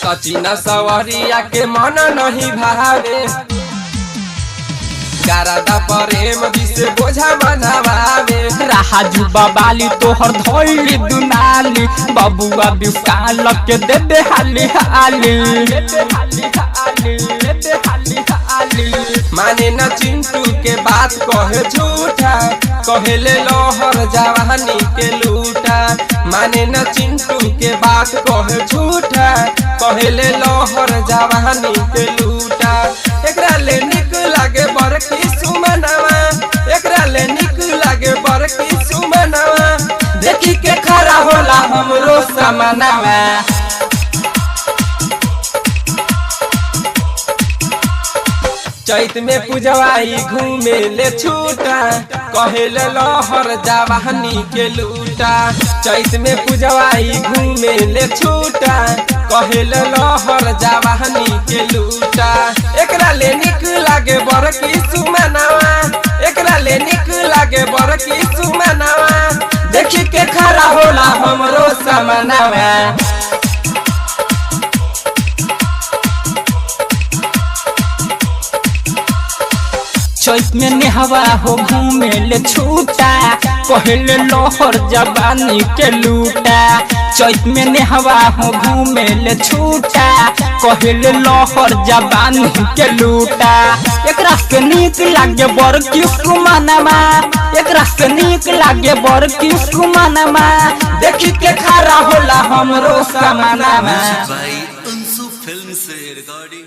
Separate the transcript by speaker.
Speaker 1: सचिन सवरिया के मन नहीं भावे, गारदा प्रेम विषे बोझा बनावे।
Speaker 2: राजू बबाली तोहर धोइली दुनाली, बबुआ विशाल के देबे हाली हाली।
Speaker 1: माने न चिंटू के बात कहे झूठा, कहेले लोहर जवानी के लूटा। माने न चिंटू के बात कहे झूठा, कहेले लोहर जवानी के लूटा। एकरा ले निक लागे बरकी सुमनवा, एकरा ले निक लागे बरकी सुमनवा। देखी के खड़ा होला हमरो समनवा। चैत में पुजवाई घूमे ले छूटा, कहेले लोहर जवानी के लूटा। चैत में पुजवाई घूमे ले छूटा, कहेले लोहर जवानी के लूटा। एकरा ले निक लागे बरकी सुमनवा, एकरा ले निक लागे बरकी सुमनवा। देखी के खड़ा होला हमरो समनवा।
Speaker 2: चैत में नेहवा हो घूमे ले छूटा, कहले लोहर जवानी के लूटा। चैत में नेहवा हो घूमे ले छूटा, कहले लोहर जवानी के लूटा। एकरा से नीक लागे बरकी सुमनवा, एकरा से नीक लागे बरकी सुमनवा।
Speaker 1: देखी के खड़ा होला हमरो समनवा।
Speaker 3: भाई अंशु फिल्म से रिकॉर्डिंग।